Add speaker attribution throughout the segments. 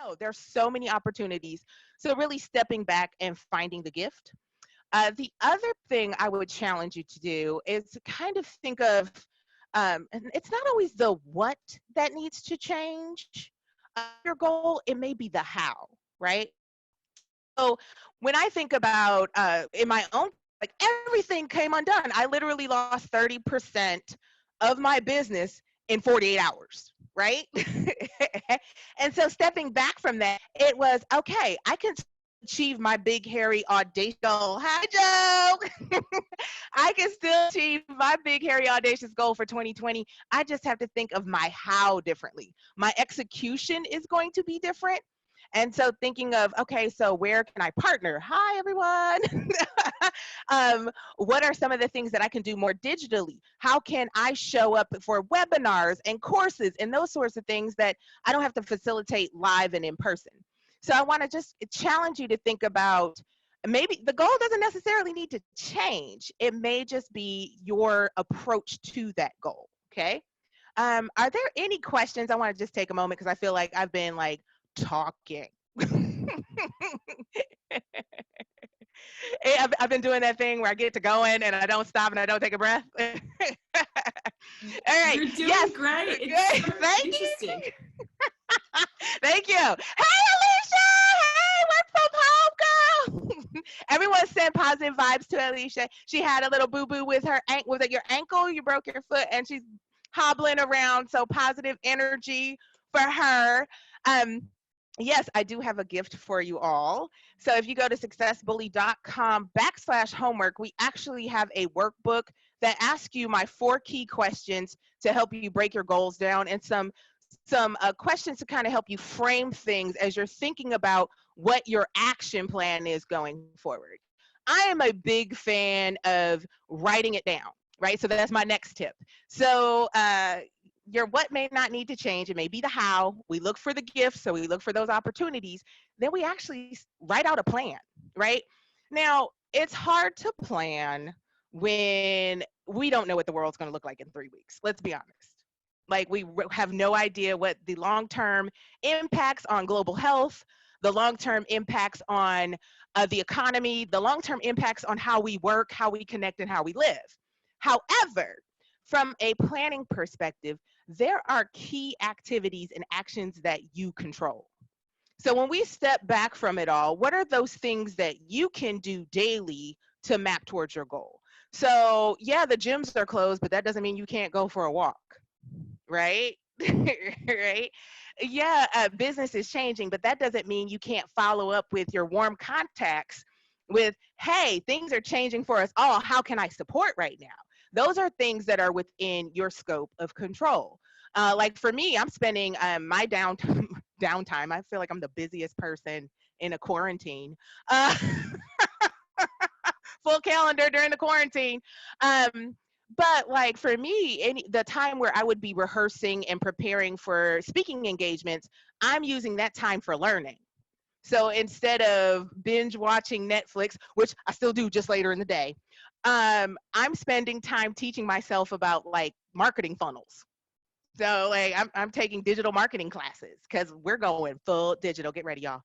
Speaker 1: No, there's so many opportunities. So really stepping back and finding the gift. The other thing I would challenge you to do is to kind of think of, and it's not always the what that needs to change. Your goal, it may be the how, right? So when I think about in my own, like everything came undone. I literally lost 30% of my business in 48 hours, right? And so stepping back from that, it was okay, I can achieve my big, hairy, audacious goal. Hi, Joe. I can still achieve my big, hairy, audacious goal for 2020. I just have to think of my how differently. My execution is going to be different. And so thinking of, okay, so where can I partner? Hi, everyone. What are some of the things that I can do more digitally? How can I show up for webinars and courses and those sorts of things that I don't have to facilitate live and in person? So I want to just challenge you to think about, maybe the goal doesn't necessarily need to change. It may just be your approach to that goal, okay? Are there any questions? I want to just take a moment because I feel like I've been like talking. I've been doing that thing where I get to going and I don't stop and I don't take a breath. All right.
Speaker 2: You're doing great. It's so
Speaker 1: Thank
Speaker 2: interesting.
Speaker 1: You. Thank you. Hey, Alicia. Hey, work from home, girl. Everyone send positive vibes to Alicia. She had a little boo-boo with her ankle. Was it your ankle? You broke your foot and she's hobbling around. So positive energy for her. Yes, I do have a gift for you all. So if you go to successbully.com/homework, we actually have a workbook that asks you my 4 key questions to help you break your goals down, and some questions to kind of help you frame things as you're thinking about what your action plan is going forward. I am a big fan of writing it down, right? So that's my next tip. So your what may not need to change. It may be the how. We look for the gifts, so we look for those opportunities. Then we actually write out a plan, right? Now, it's hard to plan when we don't know what the world's going to look like in 3 weeks. Let's be honest. Like, we have no idea what the long-term impacts on global health, the long-term impacts on the economy, the long-term impacts on how we work, how we connect, and how we live. However, from a planning perspective, there are key activities and actions that you control. So when we step back from it all, what are those things that you can do daily to map towards your goal? So yeah, the gyms are closed, but that doesn't mean you can't go for a walk, right? Right? Yeah, business is changing, but that doesn't mean you can't follow up with your warm contacts with, hey, things are changing for us all. How can I support right now? Those are things that are within your scope of control. Like for me, I'm spending my downtime. I feel like I'm the busiest person in a quarantine. Full calendar during the quarantine. But like for me, the time where I would be rehearsing and preparing for speaking engagements, I'm using that time for learning. So instead of binge watching Netflix, which I still do just later in the day, I'm spending time teaching myself about like marketing funnels. So like I'm taking digital marketing classes because we're going full digital. Get ready, y'all.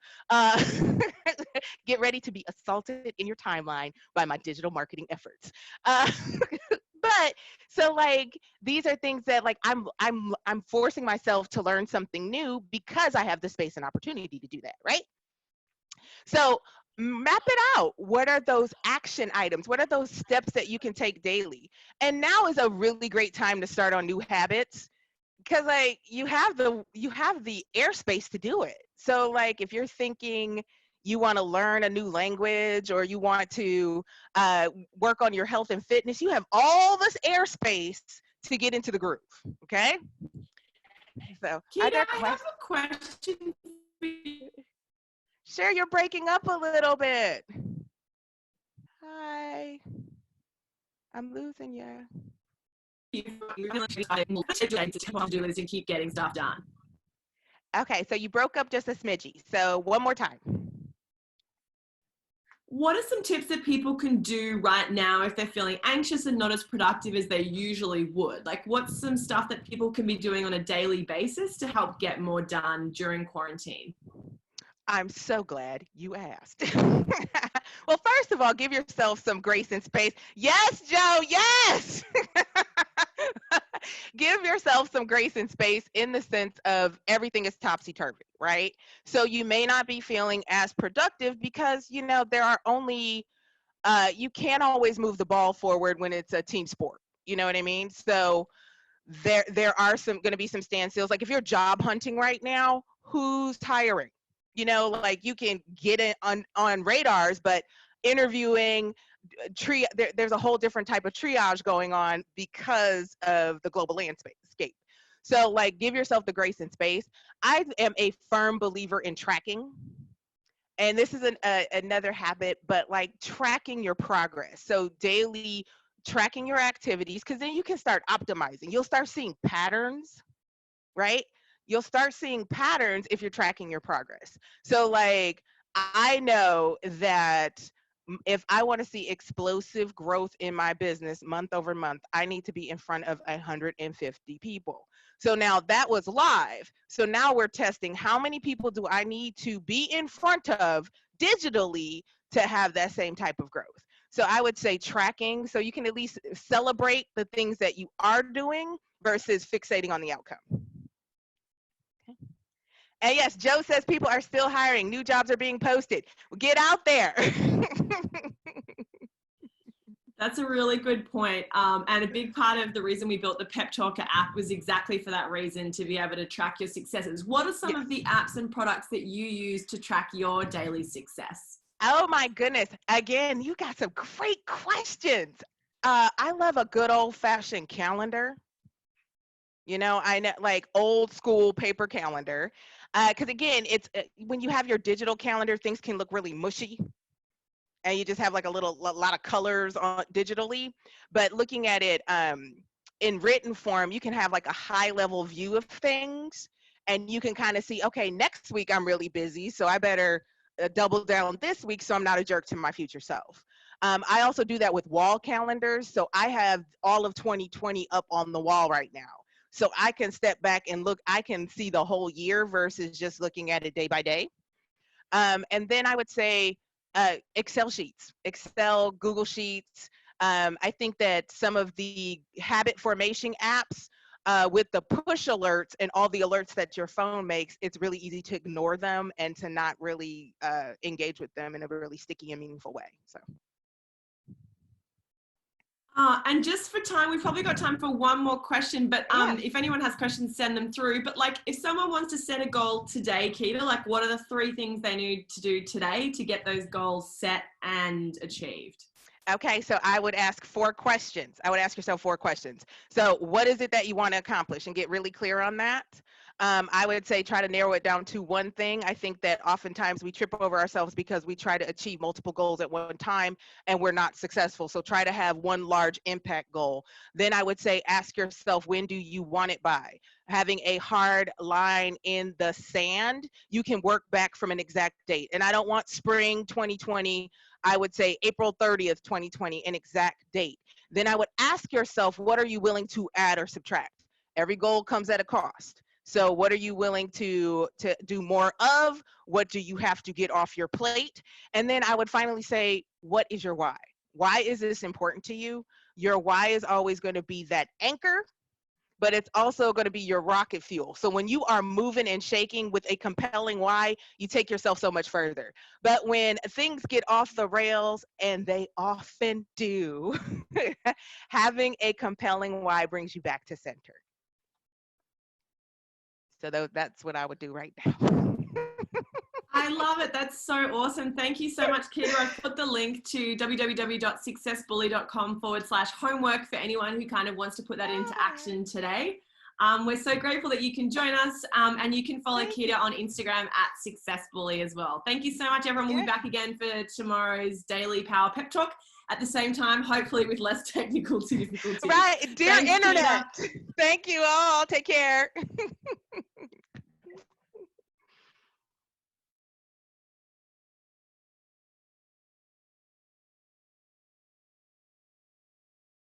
Speaker 1: Get ready to be assaulted in your timeline by my digital marketing efforts. But so like these are things that like I'm forcing myself to learn something new because I have the space and opportunity to do that, right? So map it out. What are those action items? What are those steps that you can take daily? And now is a really great time to start on new habits because like you have the airspace to do it. So like if you're thinking you want to learn a new language or you want to work on your health and fitness, you have all this airspace to get into the groove. Okay. So
Speaker 2: Keita, I have a question for you.
Speaker 1: Sure, you're breaking up a little bit. Hi. I'm losing you.
Speaker 2: To do is to keep getting stuff done.
Speaker 1: Okay, so you broke up just a smidgy. So one more time.
Speaker 2: What are some tips that people can do right now if they're feeling anxious and not as productive as they usually would? Like what's some stuff that people can be doing on a daily basis to help get more done during quarantine?
Speaker 1: I'm so glad you asked. Well, first of all, give yourself some grace and space. Yes, Joe, yes. Give yourself some grace and space in the sense of everything is topsy-turvy, right? So you may not be feeling as productive because, there are only, you can't always move the ball forward when it's a team sport. You know what I mean? So there are going to be some standstills. Like if you're job hunting right now, who's hiring? Like you can get it on radars, but interviewing, there's a whole different type of triage going on because of the global landscape. So like give yourself the grace and space. I am a firm believer in tracking. And this is another habit, but like tracking your progress. So daily tracking your activities, because then you can start optimizing. You'll start seeing patterns, right? You'll start seeing patterns if you're tracking your progress. So like, I know that if I want to see explosive growth in my business month over month, I need to be in front of 150 people. So now that was live. So now we're testing how many people do I need to be in front of digitally to have that same type of growth. So I would say tracking, so you can at least celebrate the things that you are doing versus fixating on the outcome. Okay. And yes, Joe says people are still hiring. New jobs are being posted. Get out there.
Speaker 2: That's a really good point. And a big part of the reason we built the PepTalkHer app was exactly for that reason, to be able to track your successes. What are some of the apps and products that you use to track your daily success?
Speaker 1: Oh my goodness. Again, you got some great questions. I love a good old fashioned calendar. I know, like old school paper calendar. Because again, it's when you have your digital calendar, things can look really mushy. And you just have like a lot of colors on digitally. But looking at it in written form, you can have like a high level view of things. And you can kind of see, okay, next week I'm really busy, so I better double down this week so I'm not a jerk to my future self. I also do that with wall calendars. So I have all of 2020 up on the wall right now. So I can step back and look, I can see the whole year versus just looking at it day by day. And then I would say Excel sheets, Excel, Google Sheets. I think that some of the habit formation apps with the push alerts and all the alerts that your phone makes, it's really easy to ignore them and to not really engage with them in a really sticky and meaningful way. So.
Speaker 2: And just for time, we've probably got time for one more question, but if anyone has questions, send them through. But like, if someone wants to set a goal today, Keita, like what are the 3 things they need to do today to get those goals set and achieved?
Speaker 1: Okay, so I would ask 4 questions. I would ask yourself 4 questions. So what is it that you want to accomplish, and get really clear on that? I would say try to narrow it down to one thing. I think that oftentimes we trip over ourselves because we try to achieve multiple goals at one time and we're not successful. So try to have one large impact goal. Then I would say ask yourself, when do you want it by? Having a hard line in the sand, you can work back from an exact date. And I don't want spring 2020. I would say April 30th, 2020, an exact date. Then I would ask yourself, what are you willing to add or subtract? Every goal comes at a cost. So what are you willing to do more of? What do you have to get off your plate? And then I would finally say, what is your why? Why is this important to you? Your why is always going to be that anchor, but it's also going to be your rocket fuel. So when you are moving and shaking with a compelling why, you take yourself so much further. But when things get off the rails, and they often do, having a compelling why brings you back to center. So that's what I would do right now.
Speaker 2: I love it. That's so awesome. Thank you so much, Keita. I've put the link to www.successbully.com/homework for anyone who kind of wants to put that into action today. We're so grateful that you can join us, and you can follow Keita on Instagram @successbully as well. Thank you so much, everyone. We'll be back again for tomorrow's Daily Power Pep Talk at the same time, hopefully with less technical difficulties.
Speaker 1: Right, dear
Speaker 2: Thanks,
Speaker 1: internet.
Speaker 2: Keita.
Speaker 1: Thank you all. Take care.